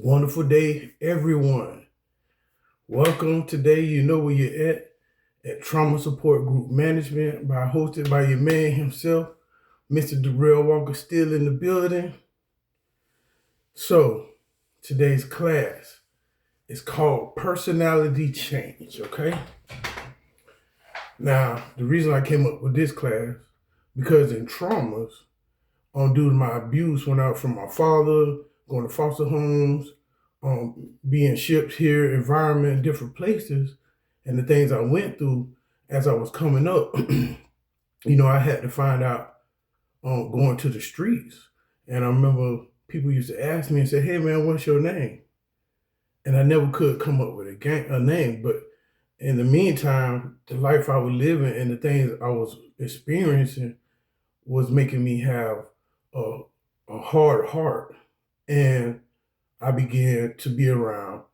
Wonderful day, everyone. Welcome. Today, you know where you're at Trauma Support Group Management, hosted by your man himself, Mr. Darrell Walker, still in the building. So, today's class is called Personality Change, okay? Now, the reason I came up with this class, because in traumas, due to my abuse when I from my father, going to foster homes, being shipped here, environment, different places, and the things I went through as I was coming up, I had to find out going to the streets. And I remember people used to ask me and say, "Hey man, what's your name?" And I never could come up with a name. But in the meantime, the life I was living and the things I was experiencing was making me have a hard heart. And I began to be around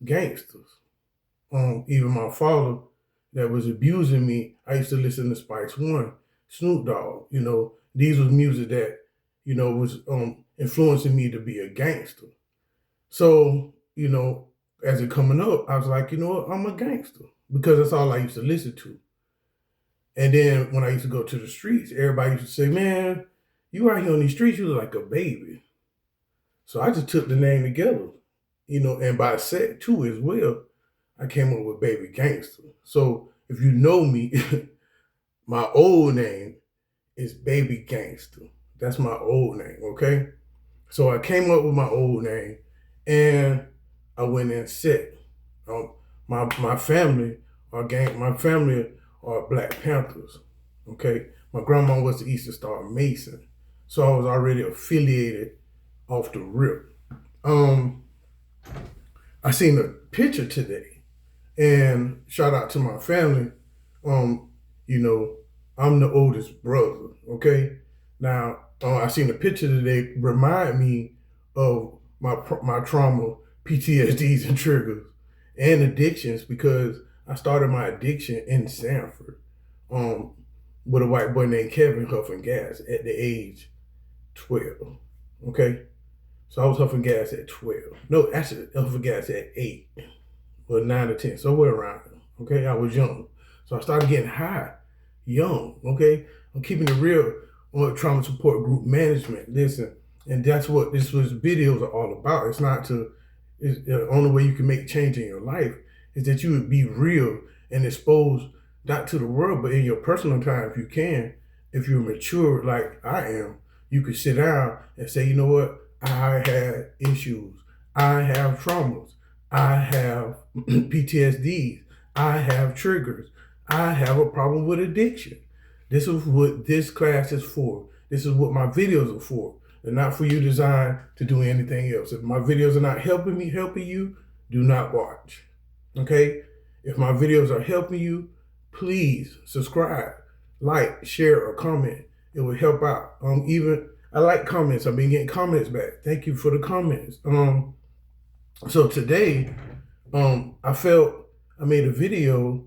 gangsters. Even my father that was abusing me, I used to listen to Spice One, Snoop Dogg. These was music that, was influencing me to be a gangster. So, as it coming up, I was like, you know what, I'm a gangster because that's all I used to listen to. And then when I used to go to the streets, everybody used to say, "Man, you out here on these streets, you look like a baby." So I just took the name together, and by set two as well, I came up with Baby Gangster. So if you know me, my old name is Baby Gangster. That's my old name, okay? So I came up with my old name and I went and set. My family are Black Panthers, okay? My grandma was the Eastern Star Mason. So I was already affiliated off the rip. I seen a picture today, and shout out to my family. I'm the oldest brother. Okay, now I seen a picture today remind me of my trauma, PTSDs, and triggers, and addictions because I started my addiction in Sanford, with a white boy named Kevin huffing gas at the age 12. Okay. So I was huffing gas at 12. No, actually, huffing gas at 8 or 9 or 10, somewhere around. Okay, I was young. So I started getting high young. Okay, I'm keeping it real on Trauma Support Group Management. Listen, and that's what videos are all about. It's the only way you can make change in your life is that you would be real and exposed not to the world, but in your personal time if you can. If you're mature like I am, you could sit down and say, you know what? I had issues. I have traumas. I have PTSDs. I have triggers. I have a problem with addiction. This is what this class is for. This is what my videos are for. They're not for you designed to do anything else. If my videos are not helping you, do not watch. Okay? If my videos are helping you, please subscribe, like, share, or comment. It will help out. I like comments. I've been getting comments back. Thank you for the comments. So today, I made a video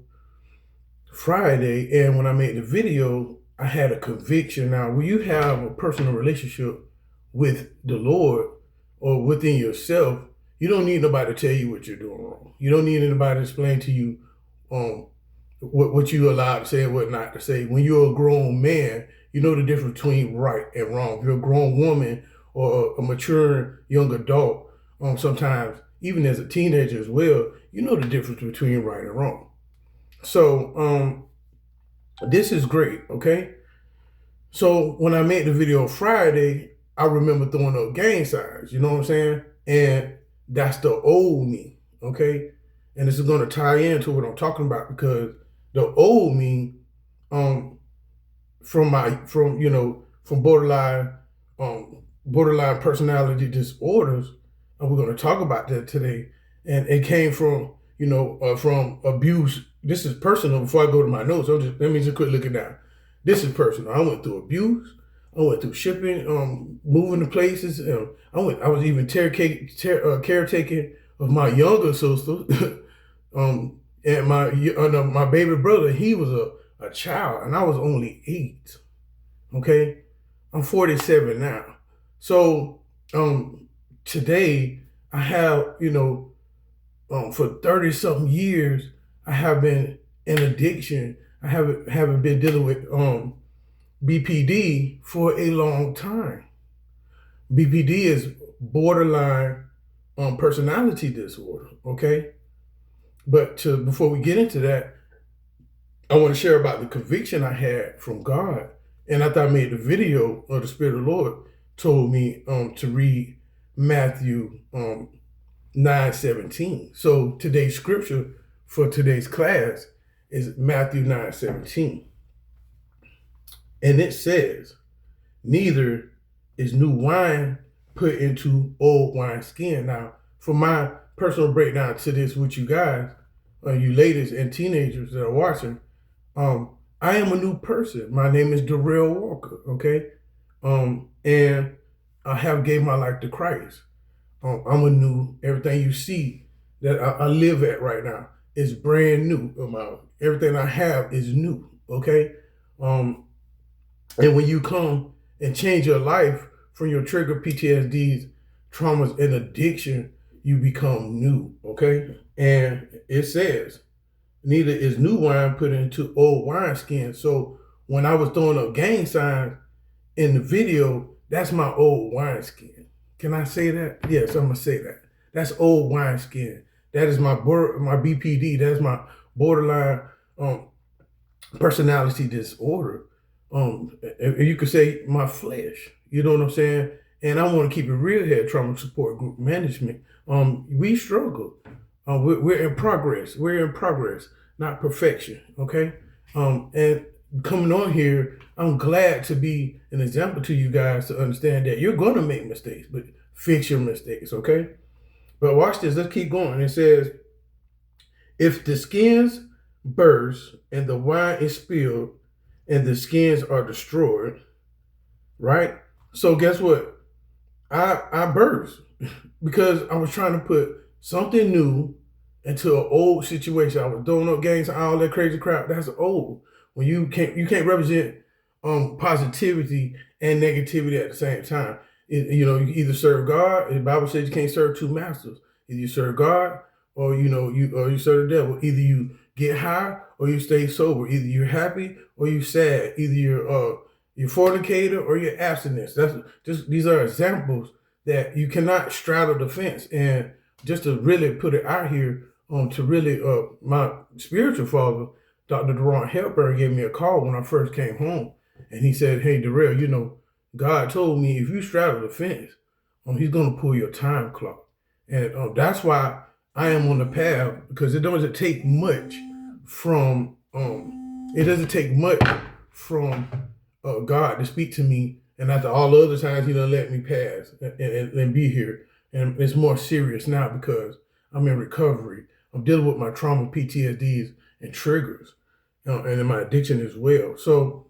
Friday, and when I made the video, I had a conviction. Now, when you have a personal relationship with the Lord or within yourself, you don't need nobody to tell you what you're doing wrong. You don't need anybody to explain to you what you're allowed to say and what not to say. When you're a grown man, you know the difference between right and wrong. If you're a grown woman or a mature young adult, sometimes even as a teenager as well, you know the difference between right and wrong. So this is great, okay? So when I made the video Friday, I remember throwing up gang signs, you know what I'm saying? And that's the old me, okay? And this is going to tie into what I'm talking about because the old me, from borderline personality disorders, and we're going to talk about that today. And it came from from abuse. This is personal. Before I go to my notes, let me just quit looking down. This is personal. I went through abuse. I went through shipping, moving to places. I was even caretaking of my younger sister, and my baby brother. He was a child, and I was only 8. Okay, I'm 47 now. So today I have, for 30 something years, I have been in addiction. I haven't been dealing with BPD for a long time. BPD is borderline personality disorder. Okay, but before we get into that, I want to share about the conviction I had from God. And after I made the video, the Spirit of the Lord told me to read Matthew 9:17. So today's scripture for today's class is Matthew 9:17. And it says, neither is new wine put into old wineskin. Now, for my personal breakdown to this with you guys, you ladies and teenagers that are watching, I am a new person. My name is Darrell Walker, okay? And I have gave my life to Christ. I'm a new, everything you see that I live at right now is brand new. Everything I have is new, okay? And when you come and change your life from your trigger PTSDs, traumas, and addiction, you become new, okay? And it says, neither is new wine put into old wineskin. So when I was throwing up gang signs in the video, that's my old wineskin. Can I say that? Yes, I'm gonna say that. That's old wineskin. That is my BPD. That's my borderline personality disorder. You could say my flesh. You know what I'm saying? And I want to keep it real here. Trauma Support Group Management. We struggle. We're in progress. We're in progress, not perfection. Okay. And coming on here, I'm glad to be an example to you guys to understand that you're going to make mistakes, but fix your mistakes. Okay. But watch this. Let's keep going. It says, if the skins burst and the wine is spilled and the skins are destroyed, right? So guess what? I burst because I was trying to put something new into an old situation. I was throwing up gangs and all that crazy crap. That's old. When you can't represent positivity and negativity at the same time. You either serve God. The Bible says you can't serve two masters. Either you serve God or you serve the devil. Either you get high or you stay sober. Either you're happy or you're sad. Either you're fornicator or you're abstinence. These are examples that you cannot straddle the fence. And just to really put it out here, to really my spiritual father, Dr. Deron Helper, gave me a call when I first came home, and he said, "Hey, Darrell, God told me if you straddle the fence, he's going to pull your time clock." And that's why I am on the path, because it doesn't take much from God to speak to me. And after all the other times he done let me pass and be here, and it's more serious now because I'm in recovery. I'm dealing with my trauma, PTSDs, and triggers, and in my addiction as well. So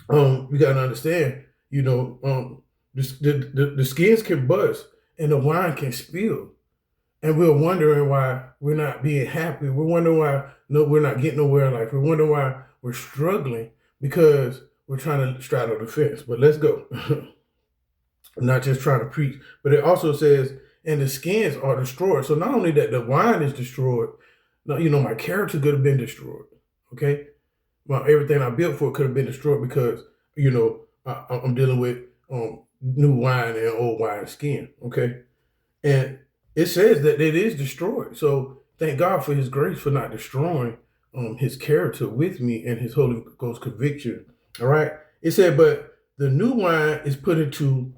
we got to understand, the skins can bust and the wine can spill. And we're wondering why we're not being happy. We're wondering why we're not getting nowhere in life. We're wondering why we're struggling because we're trying to straddle the fence. But let's go. I'm not just trying to preach, but it also says, and the skins are destroyed. So not only that the wine is destroyed, my character could have been destroyed. Okay. Everything I built for could have been destroyed because, I'm dealing with new wine and old wine skin. Okay. And it says that it is destroyed. So thank God for his grace for not destroying his character with me and his Holy Ghost conviction. All right. It said, but the new wine is put into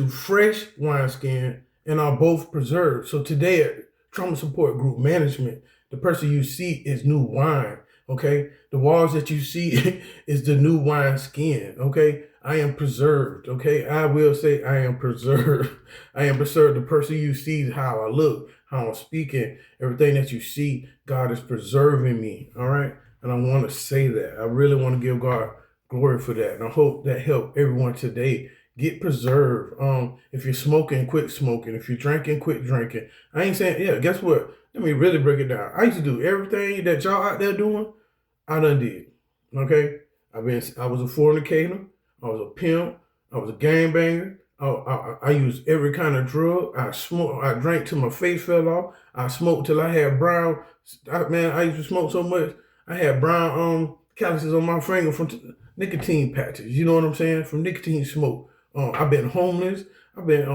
fresh wineskin and are both preserved. So today at Trauma Support Group Management, the person you see is new wine. Okay. The walls that you see is the new wine skin. Okay. I am preserved. Okay. I will say I am preserved. I am preserved. The person you see, how I look, how I'm speaking, everything that you see, God is preserving me. All right. And I want to say that. I really want to give God glory for that. And I hope that helped everyone today. Get preserved. If you're smoking, quit smoking. If you're drinking, quit drinking. I ain't saying, yeah, guess what? Let me really break it down. I used to do everything that y'all out there doing, I done did. Okay? I was a fornicator. I was a pimp. I was a gangbanger. I used every kind of drug. I smoked. I drank till my face fell off. I smoked till I had brown. Man, I used to smoke so much. I had brown calluses on my finger from nicotine patches. You know what I'm saying? From nicotine smoke. I've been homeless. I've been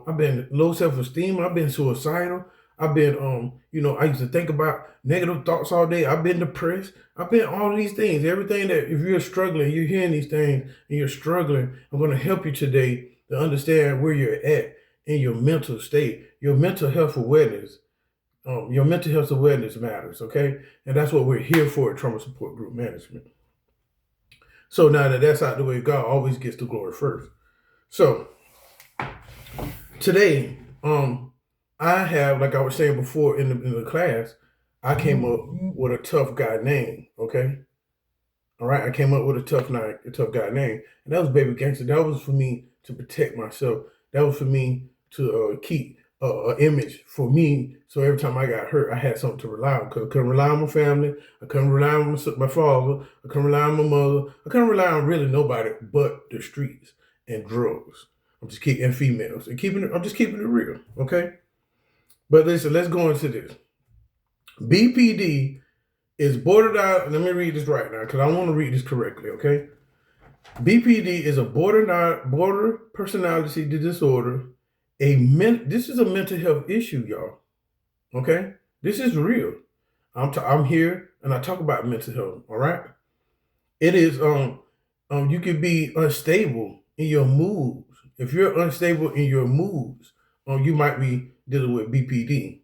I've been low self-esteem. I've been suicidal. I've been I used to think about negative thoughts all day. I've been depressed. I've been all these things. Everything that if you're struggling, you're hearing these things and you're struggling, I'm going to help you today to understand where you're at in your mental state, your mental health awareness. Your mental health awareness matters, okay? And that's what we're here for at Trauma Support Group Management. So now that that's out the way, God always gets the glory first. So today, I have, like I was saying before in the class, I came up with a tough guy name, okay? All right, I came up with a tough guy name, and that was Baby Gangster. That was for me to protect myself. That was for me to keep an image for me. So every time I got hurt, I had something to rely on. Because I couldn't rely on my family. I couldn't rely on my father. I couldn't rely on my mother. I couldn't rely on really nobody but the streets and drugs. I'm just keeping females and I'm just keeping it real, okay? But listen, let's go into this. BPD is bordered out. Let me read this right now because I want to read this correctly, okay? BPD is a border personality disorder. This is a mental health issue, y'all. Okay, this is real. I'm here and I talk about mental health. All right, it is you could be unstable in your moods. If you're unstable in your moods, you might be dealing with BPD.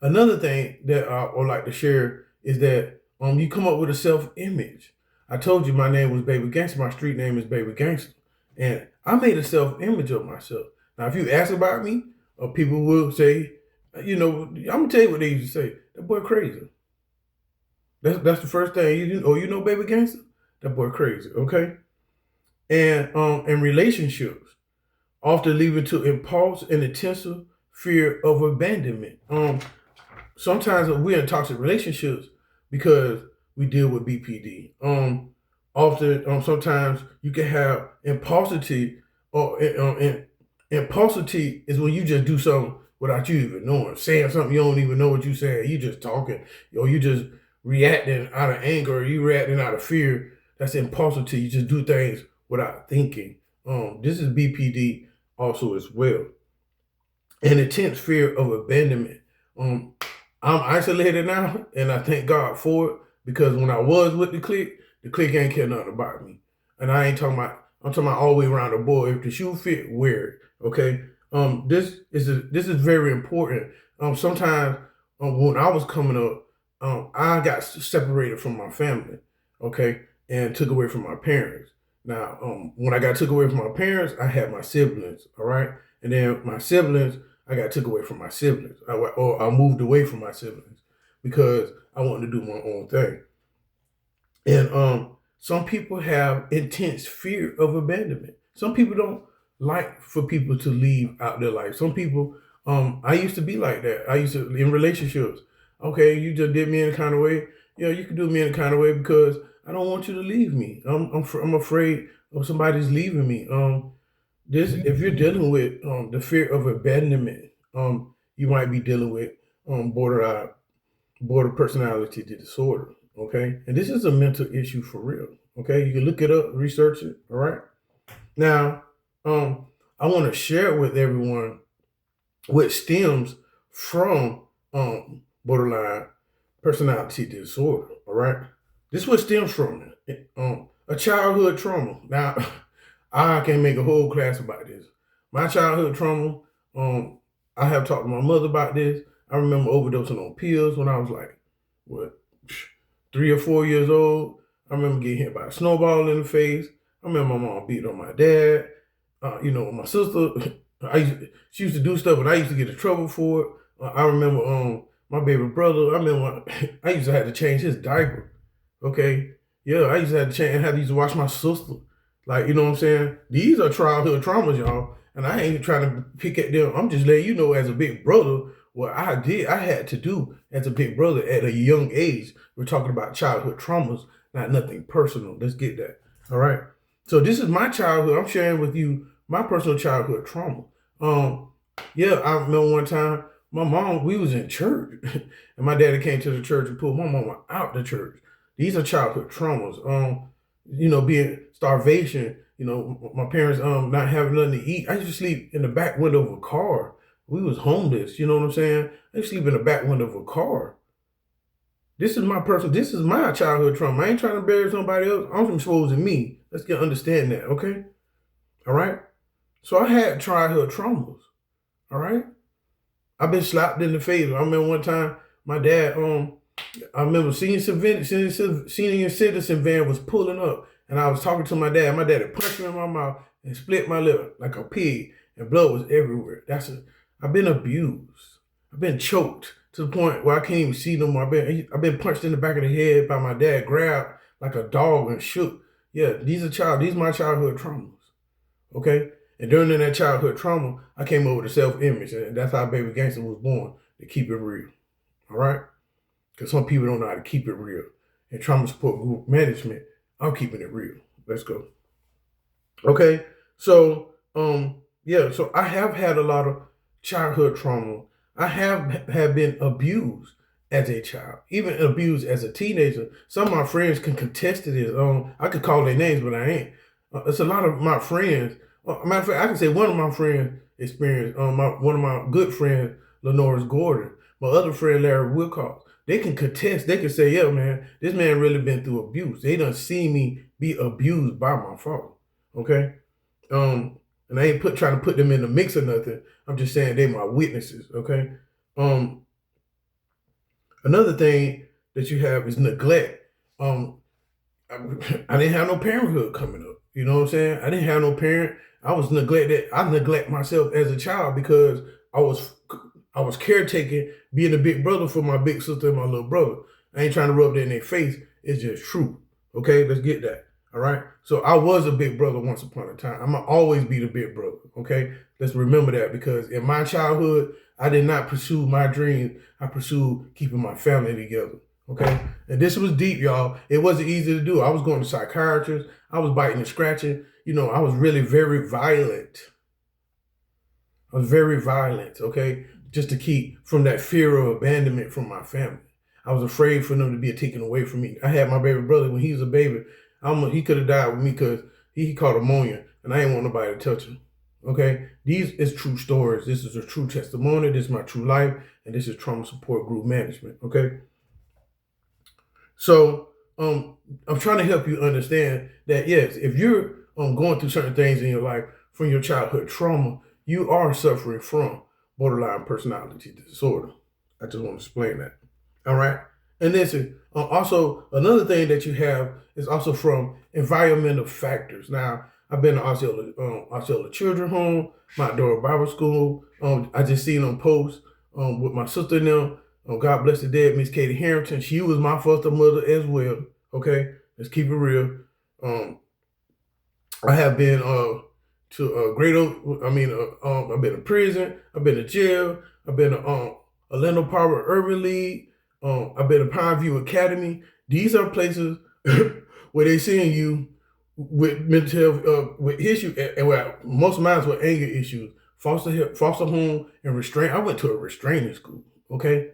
Another thing that I would like to share is that you come up with a self-image. I told you my name was Baby Gangster. My street name is Baby Gangster. And I made a self-image of myself. Now, if you ask about me, people will say, I'm going to tell you what they used to say. That boy crazy. That's the first thing. You know Baby Gangster? That boy crazy, okay? And in relationships, often leading to impulse and intensive fear of abandonment. Sometimes we're in toxic relationships because we deal with BPD. Sometimes you can have impulsivity, or impulsivity is when you just do something without you even knowing, saying something you don't even know what you're saying. You just talking, or you just reacting out of anger, or you reacting out of fear. That's impulsivity. You just do things without thinking. This is BPD also as well. An intense fear of abandonment. I'm isolated now, and I thank God for it, because when I was with the clique ain't care nothing about me. And I'm talking about all the way around the board. If the shoe fit, wear it. Okay. This is very important. Sometimes when I was coming up, I got separated from my family, okay, and took away from my parents. Now, when I got took away from my parents, I had my siblings, all right, and then my siblings, I got took away from my siblings, I moved away from my siblings because I wanted to do my own thing. And some people have intense fear of abandonment. Some people don't like for people to leave out their life. Some people, I used to be like that. I used to, in relationships, okay, you just did me in a kind of way. Yeah, you can do me in a kind of way because I don't want you to leave me. I'm afraid of somebody's leaving me. If you're dealing with the fear of abandonment, you might be dealing with border personality disorder. Okay, and this is a mental issue for real. Okay, you can look it up, research it. All right. Now, I want to share with everyone what stems from borderline personality disorder. All right, this is what stems from it. A childhood trauma. Now, I can make a whole class about this. My childhood trauma. I have talked to my mother about this. I remember overdosing on pills when I was like, 3 or 4 years old. I remember getting hit by a snowball in the face. I remember my mom beating on my dad. My sister, she used to do stuff, but I used to get in trouble for it. I remember my baby brother. I remember I used to have to change his diaper. Okay, yeah, I used to have to wash my sister. Like, you know what I'm saying? These are childhood traumas, y'all. And I ain't trying to pick at them. I'm just letting you know, as a big brother, what I had to do as a big brother at a young age. We're talking about childhood traumas, not nothing personal. Let's get that. All right. So this is my childhood. I'm sharing with you my personal childhood trauma. Yeah, I remember one time my mom, we was in church, and my daddy came to the church and pulled my mama out the church. These are childhood traumas. Being starvation. My parents not having nothing to eat. I used to sleep in the back window of a car. We was homeless. You know what I'm saying? I used to sleep in the back window of a car. This is my childhood trauma. I ain't trying to embarrass somebody else. I'm exposing me. Let's understand that, okay? All right? So I had childhood traumas. All right? I've been slapped in the face. I remember one time my dad, I remember senior citizen van was pulling up, and I was talking to my dad. My dad had punched me in my mouth and split my lip like a pig, and blood was everywhere. I've been abused. I've been choked to the point where I can't even see no more. I've been punched in the back of the head by my dad, grabbed like a dog and shook. Yeah, these are my childhood traumas. Okay? And during that childhood trauma, I came over to self-image, and that's how Baby Gangsta was born, to keep it real. All right? Because some people don't know how to keep it real. And trauma support group management, I'm keeping it real. Let's go. Okay? So, so I have had a lot of childhood trauma. I have been abused as a child, even abused as a teenager. Some of my friends can contest to this. I could call their names, but I ain't. It's a lot of my friends. Matter of fact, I can say one of my friends experienced. One of my good friends, Lenoris Gordon. My other friend, Larry Wilcox. They can contest. They can say, "Yeah, man, this man really been through abuse. They done seen me be abused by my father." Okay. And I ain't trying to put them in the mix or nothing. I'm just saying they my witnesses, okay? Another thing that you have is neglect. I didn't have no parenthood coming up. You know what I'm saying? I didn't have no parent. I was neglected. I neglect myself as a child because I was caretaking, being a big brother for my big sister and my little brother. I ain't trying to rub that in their face. It's just true. Okay, let's get that. All right. So I was a big brother once upon a time. I'm gonna always be the big brother. Okay. Let's remember that, because in my childhood, I did not pursue my dreams. I pursued keeping my family together. Okay. And this was deep, y'all. It wasn't easy to do. I was going to psychiatrists. I was biting and scratching. I was really very violent. I was very violent. Okay. Just to keep from that fear of abandonment from my family. I was afraid for them to be taken away from me. I had my baby brother when he was a baby. He could have died with me because he caught pneumonia, and I didn't want nobody to touch him. Okay? These is true stories. This is a true testimony. This is my true life, and this is trauma support group management. Okay? So I'm trying to help you understand that, yes, if you're going through certain things in your life from your childhood trauma, you are suffering from borderline personality disorder. I just want to explain that. All right? And listen, also another thing that you have is also from environmental factors. Now, I've been to Osceola Children's Home, Mount Dora Bible School. I just seen on posts with my sister and them. God bless the dead, Miss Katie Harrington. She was my foster mother as well. Okay, let's keep it real. I have been to Great Oak. I've been to prison. I've been to jail. I've been to Orlando Power Urban League. I've been to Pine View Academy. These are places where they seeing you with mental health, with issues, and where most of mine were anger issues, foster home, and restraint. I went to a restraining school. Okay,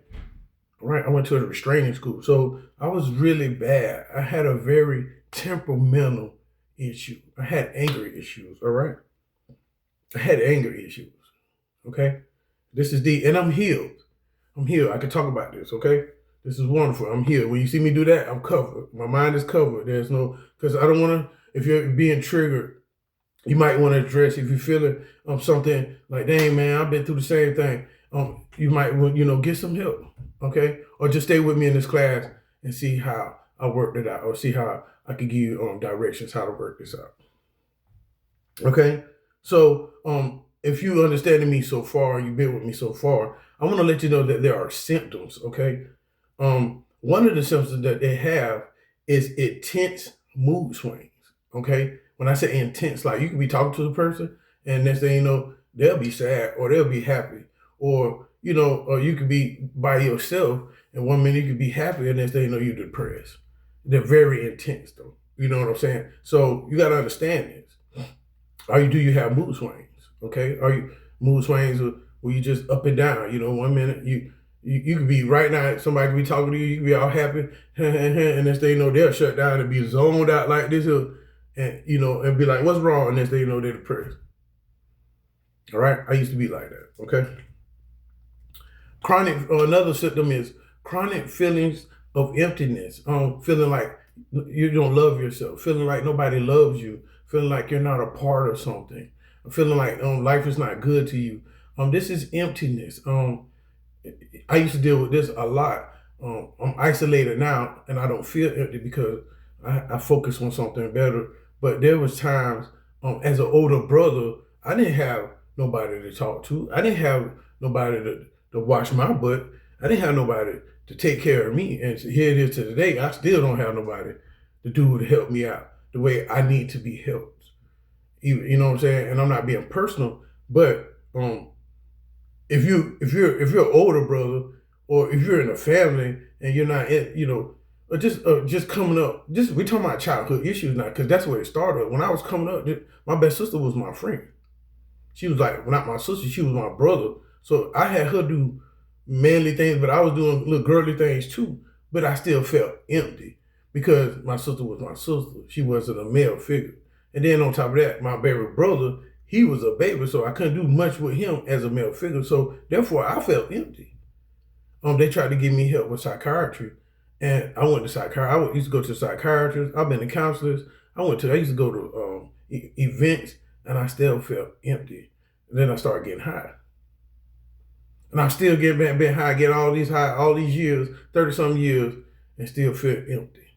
right. I went to a restraining school, so I was really bad. I had a very temperamental issue. I had anger issues. All right, I had anger issues. Okay, this is deep, and I'm healed. I'm healed. I can talk about this. Okay. This is wonderful. I'm here. When you see me do that, I'm covered. My mind is covered. There's no, because I don't want to, if you're being triggered, you might want to address, if you're feeling something like, dang, man, I've been through the same thing. You might want, get some help. Okay. Or just stay with me in this class and see how I worked it out, or see how I can give you directions how to work this out. Okay. So, if you understanding me so far, you've been with me so far, I want to let you know that there are symptoms. Okay. One of the symptoms that they have is intense mood swings. Okay. When I say intense, like you can be talking to the person and next thing you know, they'll be sad or they'll be happy, or, or you could be by yourself and 1 minute you could be happy and next thing you know, you're depressed. They're very intense though. You know what I'm saying? So you got to understand this. do you have mood swings? Okay, are you mood swings where you just up and down? You know, 1 minute you could be right now, somebody could be talking to you, you could be all happy, and next thing you know, they'll shut down and be zoned out like this, and and be like, what's wrong? And next thing you know, they're depressed. All right, I used to be like that. Okay, another symptom is chronic feelings of emptiness. Feeling like you don't love yourself, feeling like nobody loves you, feeling like you're not a part of something, feeling like life is not good to you. This is emptiness. I used to deal with this a lot. I'm isolated now, and I don't feel empty because I focus on something better. But there was times, as an older brother, I didn't have nobody to talk to. I didn't have nobody to watch my butt. I didn't have nobody to take care of me. And here it is to today. I still don't have nobody to help me out the way I need to be helped. You know what I'm saying? And I'm not being personal, but if you're an older brother, or if you're in a family and you're not or just coming up, we talking about childhood issues now, because that's where it started. When I was coming up, my best sister was my friend. She was like, not my sister, she was my brother. So I had her do manly things, but I was doing little girly things too. But I still felt empty because my sister was my sister. She wasn't a male figure. And then on top of that, my baby brother, he was a baby, so I couldn't do much with him as a male figure. So therefore, I felt empty. They tried to give me help with psychiatry, and I went to psychiatry. I used to go to psychiatrists. I've been to counselors. I used to go to events, and I still felt empty. And then I started getting high. And I still been high, get all these years, 30-some years, and still feel empty.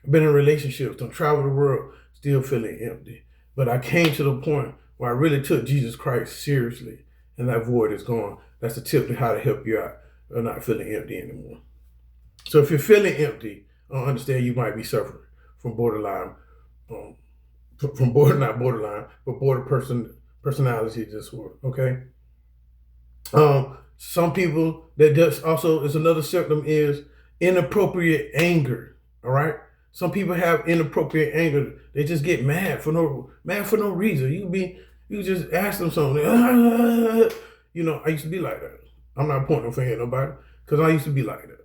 I've been in relationships, done traveled the world, still feeling empty. But I came to the point where I really took Jesus Christ seriously, and that void is gone. That's the tip to how to help you out of not feeling empty anymore. So if you're feeling empty, understand you might be suffering from borderline, not borderline, but personality disorder. Okay. Some people that does also is another symptom is inappropriate anger. All right. Some people have inappropriate anger. They just get mad for no reason. You just ask them something. I used to be like that. I'm not pointing a finger at nobody, because I used to be like that.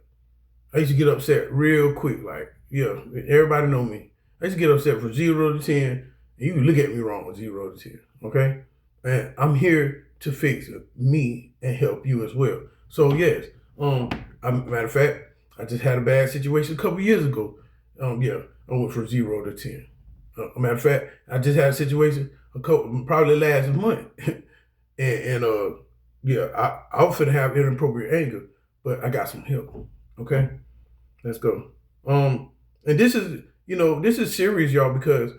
I used to get upset real quick. Like, yeah, everybody know me. I used to get upset from 0 to 10. And you can look at me wrong with 0 to 10. Okay. And I'm here to fix me and help you as well. So yes, matter of fact, I just had a bad situation a couple years ago. I went from 0 to 10. Matter of fact, I just had a situation probably last month, and I was finna have inappropriate anger, but I got some help. Okay, let's go. And this is serious, y'all, because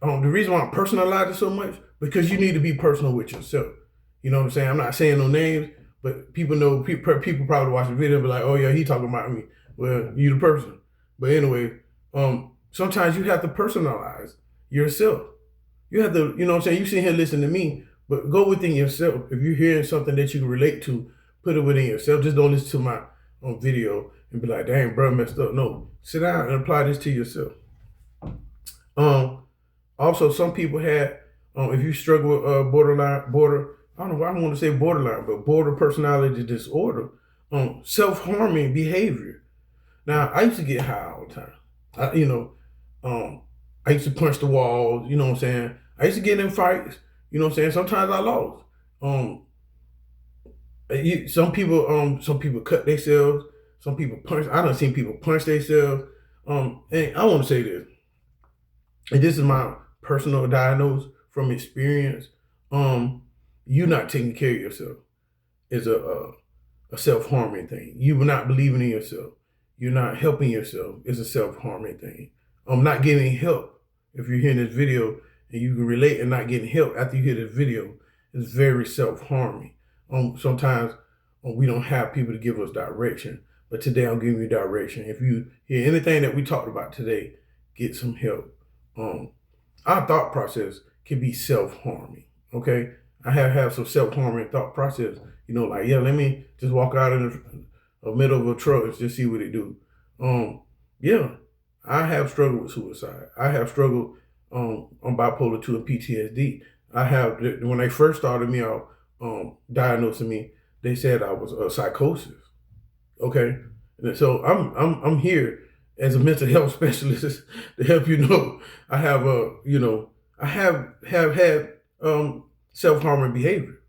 the reason why I'm personalizing it so much, because you need to be personal with yourself. You know what I'm saying? I'm not saying no names, but people know. People probably watch the video and be like, "Oh yeah, he talking about me." Well, you the person. But anyway, sometimes you have to personalize yourself. You have to, you know what I'm saying? You sit here listening to me, but go within yourself. If you're hearing something that you can relate to, put it within yourself. Just don't listen to my video and be like, "Dang, bro, messed up." No, sit down and apply this to yourself. Also, some people have, if you struggle with I don't know why I want to say borderline, but border personality disorder, self-harming behavior. Now, I used to get high all the time. I used to punch the walls, you know what I'm saying? I used to get in fights, you know what I'm saying? Sometimes I lost. Some people cut themselves, some people punch. I done seen people punch themselves. And I want to say this, and this is my personal diagnosis from experience. You not taking care of yourself is a self-harming thing. You not believing in yourself. You're not helping yourself. It's a self-harming thing. Not getting help. If you're hearing this video and you can relate and not getting help after you hear this video, it's very self-harming. Sometimes we don't have people to give us direction, but today I'm giving you direction. If you hear anything that we talked about today, get some help. Our thought process can be self-harming. Okay, I have some self-harming thought process. Like, yeah, let me just walk out in the middle of a truck and just see what it do. I have struggled with suicide. I have struggled on bipolar 2 and PTSD. when they first started me out, diagnosing me, they said I was a psychosis. Okay, and so I'm here as a mental health specialist to help you know I have I have had self harming behavior.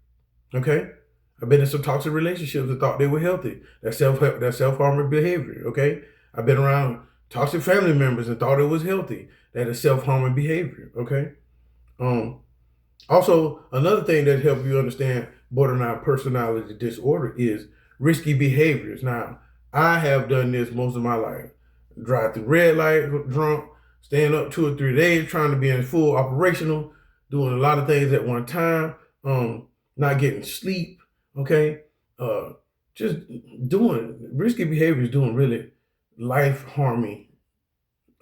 Okay, I've been in some toxic relationships that thought they were healthy. That's self harming behavior. Okay, I've been around toxic family members and thought it was healthy. That is self harming behavior. Okay. Um, Also, another thing that helps you understand borderline personality disorder is risky behaviors. Now, I have done this most of my life. Drive through red lights drunk, staying up 2 or 3 days, trying to be in full operational, doing a lot of things at one time, not getting sleep, okay? Just doing risky behaviors, doing really life harming.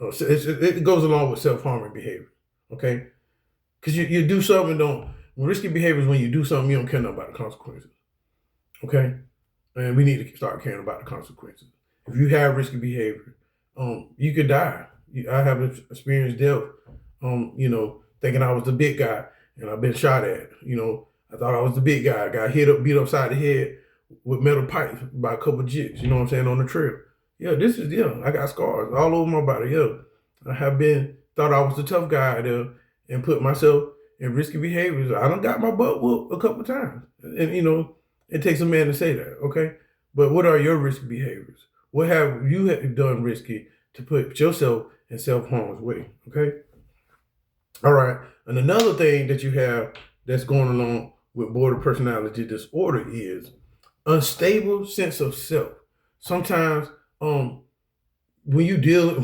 It goes along with self harming behavior, okay? Because you do something, don't risky behavior is when you do something you don't care about the consequences. Okay? And we need to start caring about the consequences. If you have risky behavior, you could die. I have experienced death, thinking I was the big guy and I've been shot at. I thought I was the big guy. I got beat upside the head with metal pipes by a couple of jigs, you know what I'm saying, on the trail. I got scars all over my body. Yeah. Thought I was the tough guy there and put myself in risky behaviors. I done got my butt whooped a couple of times. And, it takes a man to say that, okay? But what are your risky behaviors? What have you done risky to put yourself in self-harm's way, okay? All right. And another thing that you have that's going along with border personality disorder is unstable sense of self. Sometimes when you deal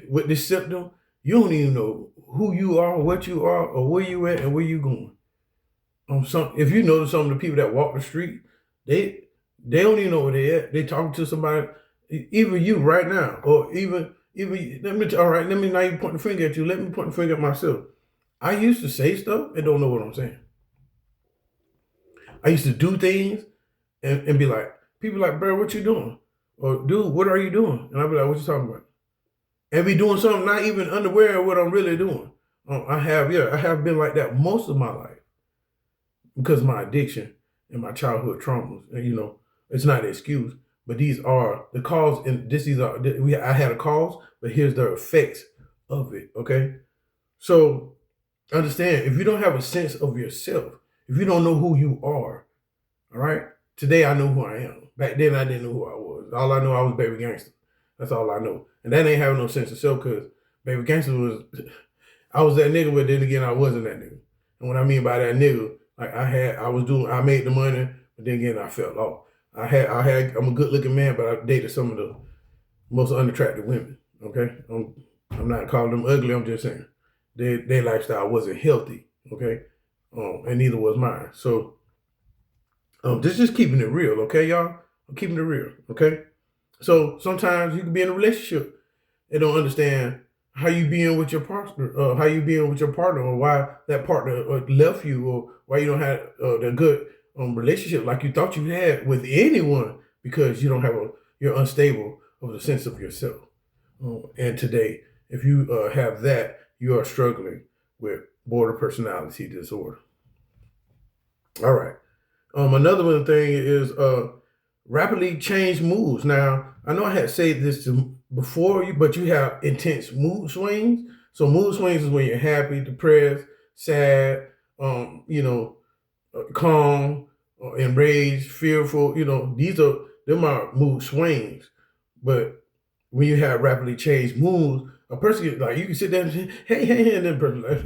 with this symptom, you don't even know who you are, what you are, or where you at and where you going. If you notice some of the people that walk the street, they don't even know where they at. They talking to somebody, even you right now, or even let me not even point the finger at you. Let me point the finger at myself. I used to say stuff and don't know what I'm saying. I used to do things and be like, people like, bro, what you doing? Or dude, what are you doing? And I'd be like, what you talking about? And be doing something not even unaware of what I'm really doing. I have been like that most of my life because of my addiction and my childhood traumas. And it's not an excuse, but these are the cause. And I had a cause, but here's the effects of it. Okay, so understand, if you don't have a sense of yourself, if you don't know who you are, all right. Today I know who I am. Back then I didn't know who I was. All I know, I was Baby Gangster. That's all I know. And that ain't having no sense of self because Baby Gangster I was that nigga, but then again, I wasn't that nigga. And what I mean by that nigga, like I made the money, but then again, I fell off. I'm a good looking man, but I dated some of the most unattractive women. Okay. I'm not calling them ugly. I'm just saying their lifestyle wasn't healthy. Okay. And neither was mine. So, this is just keeping it real. Okay, y'all? I'm keeping it real. Okay. So sometimes you can be in a relationship and don't understand how you being with your partner, or why that partner left you, or why you don't have the good relationship like you thought you had with anyone because you don't have you're unstable of the sense of yourself. And today, if you have that, you are struggling with border personality disorder. All right. Another one thing is rapidly change moods. Now, I know I had said this before you, but you have intense mood swings. So mood swings is when you're happy, depressed, sad, calm, enraged, fearful. Them are mood swings. But when you have rapidly changed moods, a person like you can sit there and say, hey, and then person like,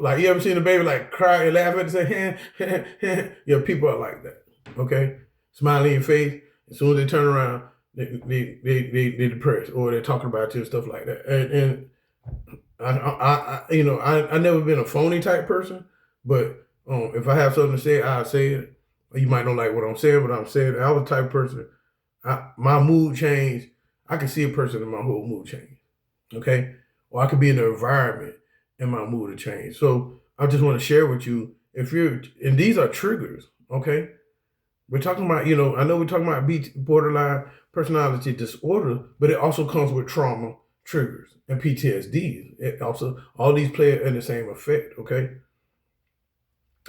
like you ever seen a baby like cry and laugh at and say, hey. People are like that. Okay, smile in your face. As soon as they turn around, they depressed or they're talking about you and stuff like that. And I never been a phony type person, but if I have something to say, I'll say it. You might not like what I'm saying, but I'm saying I was the type of person. My mood changed. I can see a person and my whole mood change. Okay, or I could be in the environment and my mood will change. So I just want to share with you and these are triggers. Okay, we're talking about I know we're talking about borderline personality disorder, but it also comes with trauma triggers and PTSD. It also all these play in the same effect. Okay,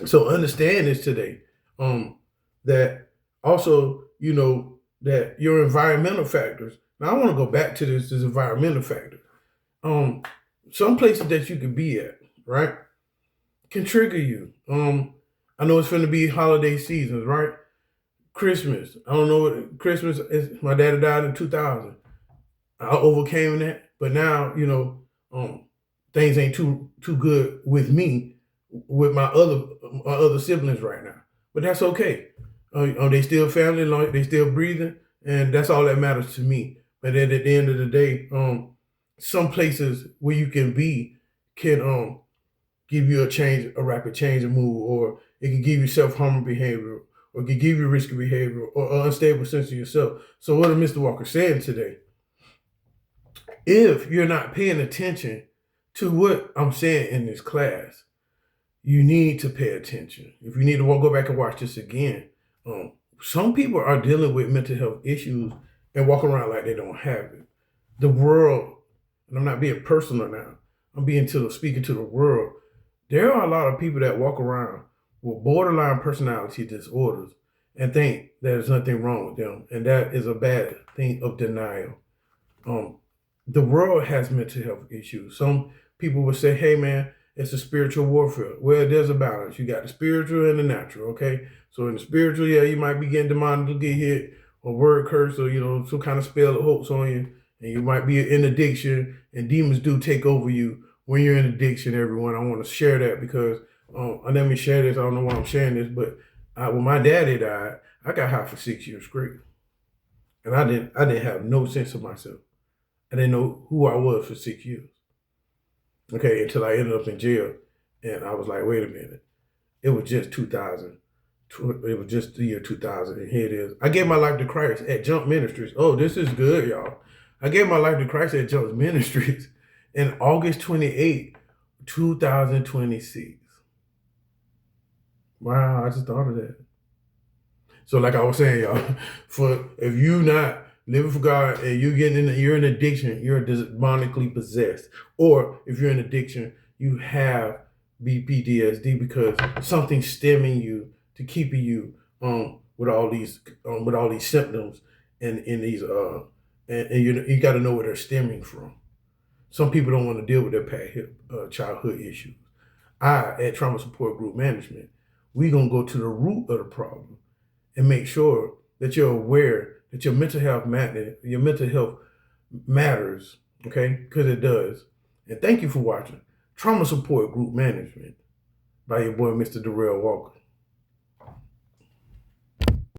So understand this today. That also, that your environmental factors. Now I want to go back to this environmental factor. Um, some places that you could be at, right, can trigger you. I know it's going to be holiday seasons, right? Christmas. I don't know what Christmas is. My daddy died in 2000. I overcame that, but now things ain't too good with me, with my other siblings right now. But that's okay. They still family, they still breathing, and that's all that matters to me. But then at the end of the day, some places where you can be can give you a rapid change of mood, or it can give you self-harming behavior, or it can give you risky behavior, or an unstable sense of yourself. So what is Mr. Walker saying today? If you're not paying attention to what I'm saying in this class, you need to pay attention. If you need to go back and watch this again, some people are dealing with mental health issues and walk around like they don't have it. The world, and I'm not being personal now, I'm speaking to the world. There are a lot of people that walk around with borderline personality disorders and think there's nothing wrong with them, and that is a bad thing of denial. The world has mental health issues. Some people would say, hey man, it's a spiritual warfare. Well, there's a balance. You got the spiritual and the natural, okay? So in the spiritual, yeah, you might be getting demonic to get hit, or word curse, or some kind of spell that hopes on you, and you might be in addiction, and demons do take over you when you're in addiction, everyone. I want to share that because let me share this. I don't know why I'm sharing this, but when my daddy died, I got high for 6 years straight. And I didn't have no sense of myself. I didn't know who I was for 6 years. Okay, until I ended up in jail. And I was like, wait a minute. It was just 2000. It was just the year 2000. And here it is. I gave my life to Christ at Jump Ministries. Oh, this is good, y'all. I gave my life to Christ at Jump Ministries in August 28, 2026. Wow, I just thought of that. So like I was saying, y'all, if you not living for God and you're in addiction, you're demonically possessed. Or if you're in addiction, you have BPTSD because something's stemming you to keeping you with all these symptoms and these and you got to know where they're stemming from. Some people don't want to deal with their past childhood issues. At Trauma Support Group Management, we're gonna go to the root of the problem and make sure that you're aware that your mental health matters, okay? Because it does. And thank you for watching Trauma Support Group Management by your boy, Mr. Darrell Walker.